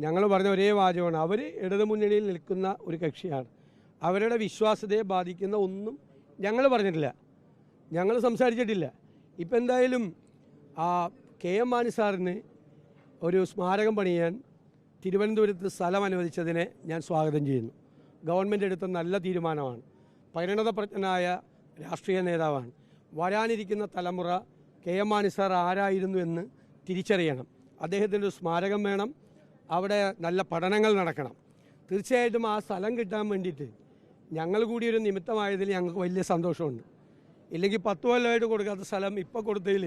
ഞങ്ങൾ പറഞ്ഞ ഒരേ വാചകമാണ്. അവർ ഇടതുമുന്നണിയിൽ നിൽക്കുന്ന ഒരു കക്ഷിയാണ്. അവരുടെ വിശ്വാസ്യതയെ ബാധിക്കുന്ന ഒന്നും ഞങ്ങൾ പറഞ്ഞിട്ടില്ല, ഞങ്ങൾ സംസാരിച്ചിട്ടില്ല. ഇപ്പം എന്തായാലും KM മാണി സാറിന് ഒരു സ്മാരകം പണിയാൻ തിരുവനന്തപുരത്ത് സ്ഥലം അനുവദിച്ചതിനെ ഞാൻ സ്വാഗതം ചെയ്യുന്നു. ഗവൺമെൻറ് എടുത്ത നല്ല തീരുമാനമാണ്. പരിണതപ്രജ്ഞനായ രാഷ്ട്രീയ നേതാവാണ്. വരാനിരിക്കുന്ന തലമുറ KM മാണി സാർ ആരായിരുന്നു എന്ന് തിരിച്ചറിയണം. അദ്ദേഹത്തിൻ്റെ ഒരു സ്മാരകം വേണം. അവിടെ നല്ല പഠനങ്ങൾ നടക്കണം. തീർച്ചയായിട്ടും ആ സ്ഥലം കിട്ടാൻ വേണ്ടിയിട്ട് ഞങ്ങൾ കൂടി ഒരു നിമിത്തമായതിൽ ഞങ്ങൾക്ക് വലിയ സന്തോഷമുണ്ട്. ഇല്ലെങ്കിൽ 10 കൊല്ലമായിട്ട് കൊടുക്കാത്ത സ്ഥലം ഇപ്പോൾ കൊടുത്തതിൽ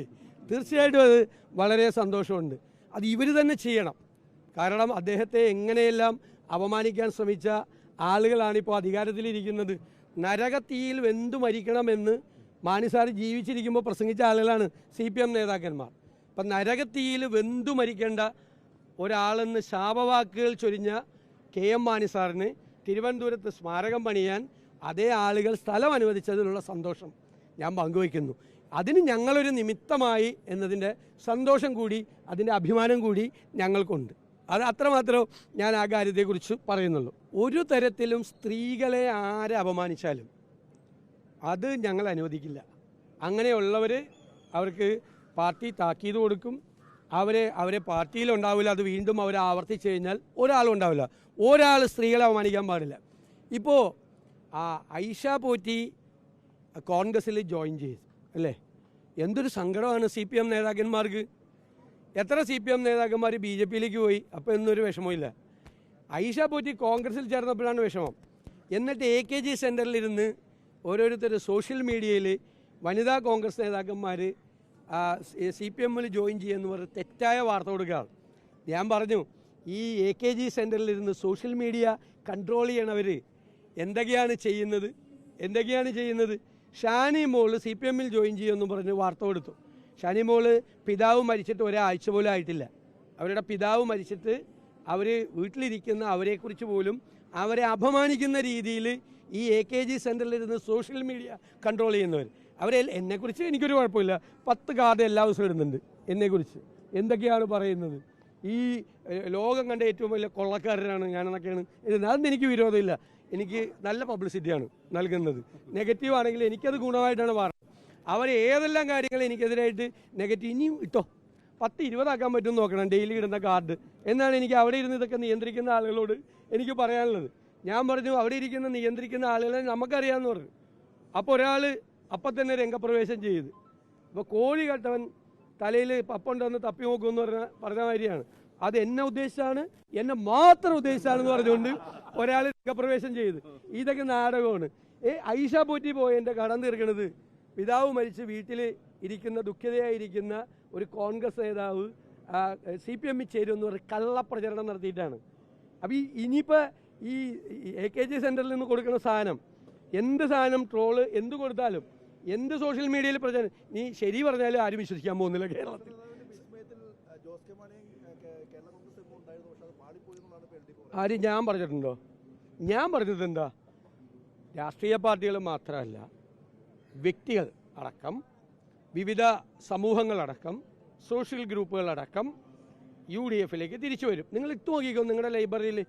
തീർച്ചയായിട്ടും അത് വളരെ സന്തോഷമുണ്ട്. അത് ഇവർ തന്നെ ചെയ്യണം. കാരണം അദ്ദേഹത്തെ എങ്ങനെയെല്ലാം അപമാനിക്കാൻ ശ്രമിച്ച ആളുകളാണിപ്പോൾ അധികാരത്തിലിരിക്കുന്നത്. നരകത്തീയിൽ വെന്തു മരിക്കണമെന്ന് മാണി സാർ ജീവിച്ചിരിക്കുമ്പോൾ പ്രസംഗിച്ച ആളുകളാണ് CPM നേതാക്കന്മാർ. അപ്പം നരകത്തീയിൽ വെന്തു മരിക്കേണ്ട ഒരാളെന്ന് ശാപവാക്കുകൾ ചൊരിഞ്ഞ KM മാണി സാറിന് തിരുവനന്തപുരത്ത് സ്മാരകം പണിയാൻ അതേ ആളുകൾ സ്ഥലം അനുവദിച്ചതിലുള്ള സന്തോഷം ഞാൻ പങ്കുവയ്ക്കുന്നു. അതിന് ഞങ്ങളൊരു നിമിത്തമായി എന്നതിൻ്റെ സന്തോഷം കൂടി അതിൻ്റെ അഭിമാനം കൂടി ഞങ്ങൾക്കുണ്ട്. അത് അത്രമാത്രം ഞാൻ ആ കാര്യത്തെക്കുറിച്ച് പറയുന്നുള്ളൂ. ഒരു തരത്തിലും സ്ത്രീകളെ ആരെ അപമാനിച്ചാലും അത് ഞങ്ങൾ അനുവദിക്കില്ല. അങ്ങനെയുള്ളവർ അവർക്ക് പാർട്ടി താക്കീത് കൊടുക്കും. അവരെ പാർട്ടിയിലുണ്ടാവില്ല. അത് വീണ്ടും അവർ ആവർത്തിച്ചു കഴിഞ്ഞാൽ ഒരാളും ഉണ്ടാവില്ല. ഒരാൾ സ്ത്രീകളെ അപമാനിക്കാൻ പാടില്ല. ഇപ്പോൾ ഐഷ പോറ്റി കോൺഗ്രസ്സിൽ ജോയിൻ ചെയ്തു അല്ലേ? എന്തൊരു സങ്കടമാണ് CPM നേതാക്കന്മാർക്ക്. എത്ര CPM നേതാക്കന്മാർ BJPയിലേക്ക് പോയി, അപ്പോൾ എന്നൊരു വിഷമമില്ല. ഐഷ പോറ്റി കോൺഗ്രസ്സിൽ ചേർന്നപ്പോഴാണ് വിഷമം. എന്നിട്ട് AKG സെൻറ്ററിലിരുന്ന് ഓരോരുത്തർ സോഷ്യൽ മീഡിയയിൽ വനിതാ കോൺഗ്രസ് നേതാക്കന്മാർ CPMൽ ജോയിൻ ചെയ്യുമെന്ന് പറഞ്ഞ് തെറ്റായ വാർത്ത കൊടുക്കുകയാണ്. ഞാൻ പറഞ്ഞു, ഈ AKG സെൻറ്ററിലിരുന്ന് സോഷ്യൽ മീഡിയ കൺട്രോൾ ചെയ്യണവർ എന്തൊക്കെയാണ് ചെയ്യുന്നത്? ഷാനി മോള് CPMൽ ജോയിൻ ചെയ്യുമെന്ന് പറഞ്ഞ് വാർത്ത കൊടുത്തു. ഷാനി മോള് പിതാവ് മരിച്ചിട്ട് ഒരാഴ്ച പോലും ആയിട്ടില്ല. അവരുടെ പിതാവ് മരിച്ചിട്ട് അവർ വീട്ടിലിരിക്കുന്ന അവരെക്കുറിച്ച് പോലും അവരെ അപമാനിക്കുന്ന രീതിയിൽ ഈ AKG സെൻറ്ററിലിരുന്ന് സോഷ്യൽ മീഡിയ കൺട്രോൾ ചെയ്യുന്നവർ. എന്നെക്കുറിച്ച് എനിക്കൊരു കുഴപ്പമില്ല. 10 കാർഡ് എല്ലാ ദിവസവും ഇടുന്നുണ്ട് എന്നെക്കുറിച്ച്. എന്തൊക്കെയാണ് പറയുന്നത്? ഈ ലോകം കണ്ട ഏറ്റവും വലിയ കൊള്ളക്കാരനാണ് ഞാനെന്നൊക്കെയാണ് എഴുതുന്നത്. അതൊന്നും എനിക്ക് വിരോധമില്ല. എനിക്ക് നല്ല പബ്ലിസിറ്റിയാണ് നൽകുന്നത്. നെഗറ്റീവ് ആണെങ്കിൽ എനിക്കത് ഗുണമായിട്ടാണ് പറയുന്നത്. അവർ ഏതെല്ലാം കാര്യങ്ങൾ എനിക്കെതിരായിട്ട് നെഗറ്റീവ് ഇനിയും ഇട്ടോ 10-20 ആക്കാൻ പറ്റുമെന്ന് നോക്കണം ഡെയിലി ഇടുന്ന കാർഡ് എന്നാണ് എനിക്ക് അവിടെ ഇരുന്ന് ഇതൊക്കെ നിയന്ത്രിക്കുന്ന ആളുകളോട് എനിക്ക് പറയാനുള്ളത്. ഞാൻ പറഞ്ഞു, അവിടെ ഇരിക്കുന്ന നിയന്ത്രിക്കുന്ന ആളുകളെ നമുക്കറിയാമെന്ന് പറഞ്ഞു. അപ്പോൾ ഒരാൾ അപ്പം തന്നെ രംഗപ്രവേശം ചെയ്ത്, ഇപ്പോൾ കോഴി കെട്ടവൻ തലയിൽ പപ്പുണ്ടെന്ന് തപ്പി നോക്കുമെന്ന് പറഞ്ഞ മാതിരിയാണ്. അത് എന്നെ ഉദ്ദേശിച്ചാണ്, എന്നെ മാത്രം ഉദ്ദേശിച്ചാണെന്ന് പറഞ്ഞുകൊണ്ട് ഒരാൾ രംഗപ്രവേശം ചെയ്ത്. ഇതൊക്കെ നാടകമാണ്. ഐഷ പോറ്റി പോയതിൻ്റെ കടം തീർക്കണത് പിതാവ് മരിച്ച് വീട്ടിൽ ഇരിക്കുന്ന ദുഃഖിതയായിരിക്കുന്ന ഒരു കോൺഗ്രസ് നേതാവ് CPMൽ ചേരുമെന്ന് പറഞ്ഞ് കള്ളപ്രചരണം നടത്തിയിട്ടാണ്. അപ്പോൾ ഇനിയിപ്പോൾ ഈ AKG സെൻറ്ററിൽ നിന്ന് കൊടുക്കുന്ന സാധനം, എന്ത് സാധനം ട്രോള് എന്ത് കൊടുത്താലും, എന്ത് സോഷ്യൽ മീഡിയയിൽ പ്രചരണം, നീ ശരി പറഞ്ഞാലും ആരും വിശ്വസിക്കാൻ പോകുന്നില്ല കേരളത്തിൽ. ആരും ഞാൻ പറഞ്ഞിട്ടുണ്ടോ? ഞാൻ പറഞ്ഞത് എന്താ? രാഷ്ട്രീയ പാർട്ടികൾ മാത്രമല്ല, വ്യക്തികൾ അടക്കം, വിവിധ സമൂഹങ്ങളടക്കം, സോഷ്യൽ ഗ്രൂപ്പുകളടക്കം UDFിലേക്ക് തിരിച്ചു വരും. നിങ്ങൾ ഇട്ട് നോക്കിക്കോ നിങ്ങളുടെ ലൈബ്രറിയിൽ.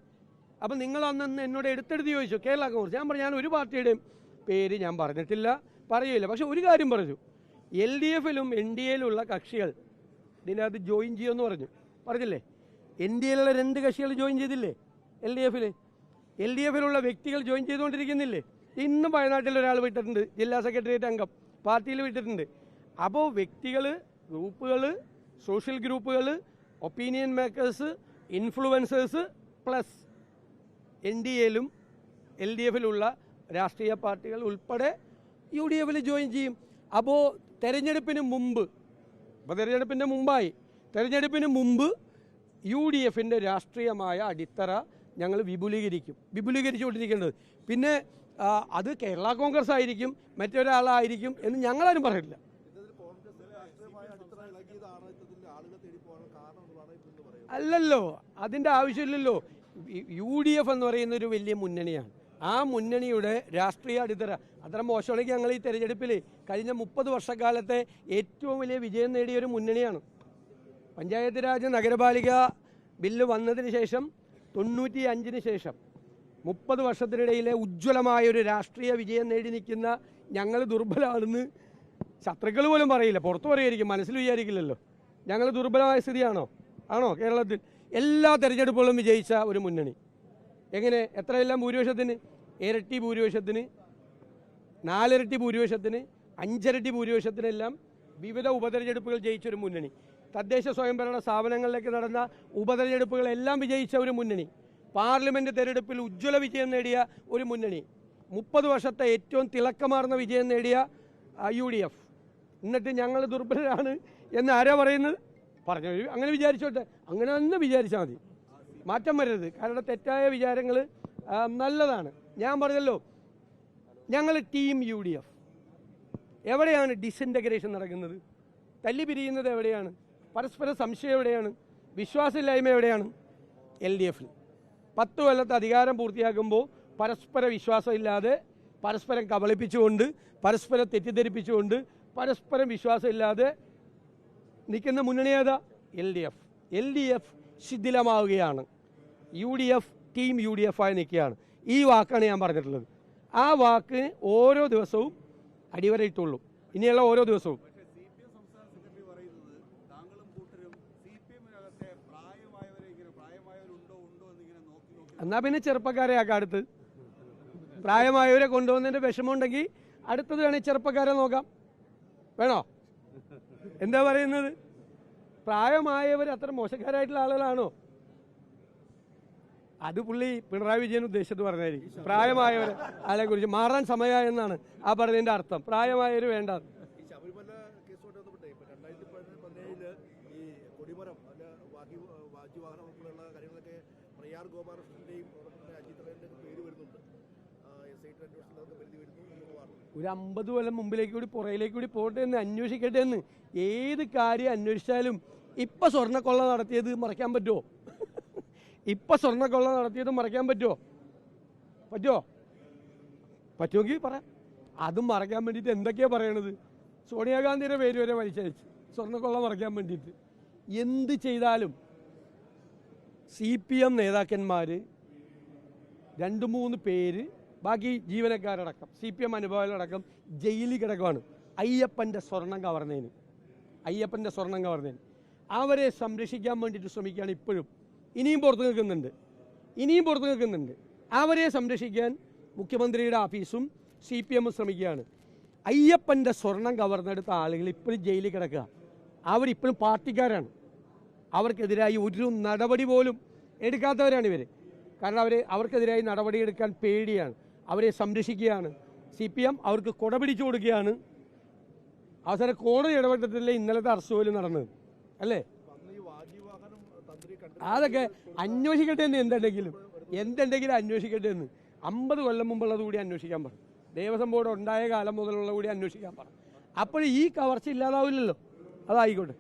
അപ്പം നിങ്ങൾ അന്ന് എന്നോട് എടുത്തെടുത്ത് ചോദിച്ചു കേരള കോൺഗ്രസ്. ഞാൻ പറഞ്ഞു, ഞാൻ ഒരു പാർട്ടിയുടെയും പേര് ഞാൻ പറഞ്ഞിട്ടില്ല, പറയില്ല. പക്ഷെ ഒരു കാര്യം പറഞ്ഞു, LDFിലും NDAയിലുള്ള കക്ഷികൾ ഇതിനകത്ത് ജോയിൻ ചെയ്യുമെന്ന് പറഞ്ഞില്ലേ? NDAയിലുള്ള 2 കക്ഷികൾ ജോയിൻ ചെയ്തില്ലേ? LDFിലുള്ള വ്യക്തികൾ ജോയിൻ ചെയ്തുകൊണ്ടിരിക്കുന്നില്ലേ? ഇന്നും വയനാട്ടിൽ ഒരാൾ വിട്ടിട്ടുണ്ട്, ജില്ലാ സെക്രട്ടേറിയറ്റ് അംഗം പാർട്ടിയിൽ വിട്ടിട്ടുണ്ട്. അപ്പോൾ വ്യക്തികൾ, ഗ്രൂപ്പുകൾ, സോഷ്യൽ ഗ്രൂപ്പുകൾ, ഒപ്പീനിയൻ മേക്കേഴ്സ്, ഇൻഫ്ലുവൻസേഴ്സ് പ്ലസ് NDAയിലും LDFിലുള്ള രാഷ്ട്രീയ പാർട്ടികൾ ഉൾപ്പെടെ UDFിൽ ജോയിൻ ചെയ്യും. അപ്പോൾ തെരഞ്ഞെടുപ്പിന് മുമ്പ് UDFിൻ്റെ രാഷ്ട്രീയമായ അടിത്തറ ഞങ്ങൾ വിപുലീകരിച്ചുകൊണ്ടിരിക്കേണ്ടത്. പിന്നെ അത് കേരള കോൺഗ്രസ് ആയിരിക്കും, മറ്റൊരാളായിരിക്കും എന്ന് ഞങ്ങളാരും പറയില്ല. അല്ലല്ലോ, അതിൻ്റെ ആവശ്യമില്ലല്ലോ. UDF എന്ന് പറയുന്ന ഒരു വലിയ മുന്നണിയാണ്. ആ മുന്നണിയുടെ രാഷ്ട്രീയ അടിത്തറ അത്ര മോശമാണെങ്കിൽ ഞങ്ങൾ ഈ തെരഞ്ഞെടുപ്പിൽ കഴിഞ്ഞ 30 വർഷക്കാലത്തെ ഏറ്റവും വലിയ വിജയം നേടിയൊരു മുന്നണിയാണ്. പഞ്ചായത്ത് രാജ്, നഗരപാലിക ബില്ല് വന്നതിന് ശേഷം 95-ന് ശേഷം 30 വർഷത്തിനിടയിലെ ഉജ്ജ്വലമായ ഒരു രാഷ്ട്രീയ വിജയം നേടി നിൽക്കുന്ന ഞങ്ങൾ ദുർബലമാണെന്ന് ശത്രുക്കൾ പോലും പറയില്ല, പുറത്തു പറയുമായിരിക്കും, മനസ്സിൽ വിചാരിക്കില്ലല്ലോ. ഞങ്ങൾ ദുർബലമായ സ്ഥിതിയാണോ? ആണോ? കേരളത്തിൽ എല്ലാ തെരഞ്ഞെടുപ്പുകളും വിജയിച്ച ഒരു മുന്നണി. എങ്ങനെ? എത്രയെല്ലാം ഭൂരിപക്ഷത്തിന്? ഇരട്ടി ഭൂരിപക്ഷത്തിന്, 4 ഇരട്ടി ഭൂരിപക്ഷത്തിന്, 5 ഇരട്ടി ഭൂരിപക്ഷത്തിനെല്ലാം വിവിധ ഉപതെരഞ്ഞെടുപ്പുകൾ ജയിച്ചൊരു മുന്നണി. തദ്ദേശ സ്വയംഭരണ സ്ഥാപനങ്ങളിലേക്ക് നടന്ന ഉപതെരഞ്ഞെടുപ്പുകളെല്ലാം വിജയിച്ച ഒരു മുന്നണി. പാർലമെൻറ്റ് തെരഞ്ഞെടുപ്പിൽ ഉജ്ജ്വല വിജയം നേടിയ ഒരു മുന്നണി. 30 വർഷത്തെ ഏറ്റവും തിളക്കമാർന്ന വിജയം നേടിയ UDF. എന്നിട്ട് ഞങ്ങൾ ദുർബലരാണ് എന്ന് ആരാ പറയുന്നത്? പറഞ്ഞു, അങ്ങനെ വിചാരിച്ചോട്ടെ, അങ്ങനെ തന്നെ വിചാരിച്ചാൽ മതി, മാറ്റം വരരുത്. കാരണം തെറ്റായ വിചാരങ്ങൾ നല്ലതാണ്. ഞാൻ പറഞ്ഞല്ലോ, ഞങ്ങൾ ടീം UDF. എവിടെയാണ് ഡിസിൻറ്റഗ്രേഷൻ നടക്കുന്നത്? തല്ലി പിരിയുന്നത് എവിടെയാണ്? പരസ്പര സംശയം എവിടെയാണ്? വിശ്വാസമില്ലായ്മ എവിടെയാണ്? LDFൽ 10 കൊല്ലത്തെ അധികാരം പൂർത്തിയാക്കുമ്പോൾ പരസ്പര വിശ്വാസമില്ലാതെ, പരസ്പരം കബളിപ്പിച്ചുകൊണ്ട്, പരസ്പരം തെറ്റിദ്ധരിപ്പിച്ചുകൊണ്ട്, പരസ്പരം വിശ്വാസമില്ലാതെ നിൽക്കുന്ന മുന്നണി ഏതാ? LDF ശിഥിലമാവുകയാണ്. UDF ടീം UDF ആയി നിൽക്കുകയാണ്. ഈ വാക്കാണ് ഞാൻ പറഞ്ഞിട്ടുള്ളത്. ആ വാക്ക് ഓരോ ദിവസവും അടിവരയിട്ടുള്ളൂ, ഇനിയുള്ള ഓരോ ദിവസവും. എന്നാൽ പിന്നെ ചെറുപ്പക്കാരെ ആക്കാം അടുത്ത്. പ്രായമായവരെ കൊണ്ടുവന്നതിൻ്റെ വിഷമമുണ്ടെങ്കിൽ അടുത്തത് വേണമെങ്കിൽ ചെറുപ്പക്കാരെ നോക്കാം. വേണോ? എന്താ പറയുന്നത്? പ്രായമായവർ അത്ര മോശക്കാരായിട്ടുള്ള ആളുകളാണോ? അത് പുള്ളി പിണറായി വിജയൻ ഉദ്ദേശിച്ചത് പറഞ്ഞായിരിക്കും. പ്രായമായവർ ആളെ കുറിച്ച് മാറാൻ സമയമായി എന്നാണ് ആ പറഞ്ഞതിൻ്റെ അർത്ഥം. പ്രായമായവർ വേണ്ട. ഒരു 50 കൊല്ലം മുമ്പിലേക്ക് കൂടി പുറയിലേക്ക് കൂടി പോട്ടെ എന്ന് അന്വേഷിക്കട്ടെ എന്ന്. ഏത് കാര്യം അന്വേഷിച്ചാലും ഇപ്പം സ്വർണ്ണക്കൊള്ള നടത്തിയത് മറയ്ക്കാൻ പറ്റുമോ? ഇപ്പം സ്വർണ്ണക്കൊള്ള നടത്തിയത് മറയ്ക്കാൻ പറ്റുമോ? പറ്റുമെങ്കിൽ പറയാം. അതും മറയ്ക്കാൻ വേണ്ടിയിട്ട് എന്തൊക്കെയാണ് പറയണത്? സോണിയാഗാന്ധിയുടെ പേര് വരെ വലിച്ചയച്ച് സ്വർണ്ണക്കൊള്ള മറയ്ക്കാൻ വേണ്ടിയിട്ട്. എന്ത് ചെയ്താലും CPM നേതാക്കന്മാർ 2-3 പേര്, ബാക്കി ജീവനക്കാരടക്കം, CPM അനുഭവങ്ങളടക്കം ജയിലിൽ കിടക്കുവാണ് അയ്യപ്പൻ്റെ സ്വർണം കവർന്നതിന്. അവരെ സംരക്ഷിക്കാൻ വേണ്ടിയിട്ട് ശ്രമിക്കുകയാണ് ഇപ്പോഴും. ഇനിയും പുറത്തു നിൽക്കുന്നുണ്ട്. അവരെ സംരക്ഷിക്കാൻ മുഖ്യമന്ത്രിയുടെ ഓഫീസും CPM ശ്രമിക്കുകയാണ്. അയ്യപ്പൻ്റെ സ്വർണം കവർന്നെടുത്ത ആളുകൾ ഇപ്പോഴും ജയിലിൽ കിടക്കുക. അവരിപ്പോഴും പാർട്ടിക്കാരാണ്. അവർക്കെതിരായി ഒരു നടപടി പോലും എടുക്കാത്തവരാണ് ഇവർ. കാരണം അവർക്കെതിരായി നടപടിയെടുക്കാൻ പേടിയാണ്. അവരെ സംരക്ഷിക്കുകയാണ് CPM. അവർക്ക് കൊട പിടിച്ചു കൊടുക്കുകയാണ്. അവസാനം കോടതി ഇടപെട്ടിട്ടില്ല ഇന്നലത്തെ അറസ്റ്റ് പോലും നടന്നത്, അല്ലേ? അതൊക്കെ അന്വേഷിക്കട്ടെ എന്ന്. എന്തുണ്ടെങ്കിലും അന്വേഷിക്കട്ടെ എന്ന്. 50 കൊല്ലം മുമ്പുള്ളത് കൂടി അന്വേഷിക്കാൻ പറ. ദേവസ്വം ബോർഡ് ഉണ്ടായ കാലം മുതലുള്ള കൂടി അന്വേഷിക്കാൻ പറ. അപ്പോൾ ഈ കവർച്ച ഇല്ലാതാവില്ലല്ലോ. അതായിക്കോട്ടെ.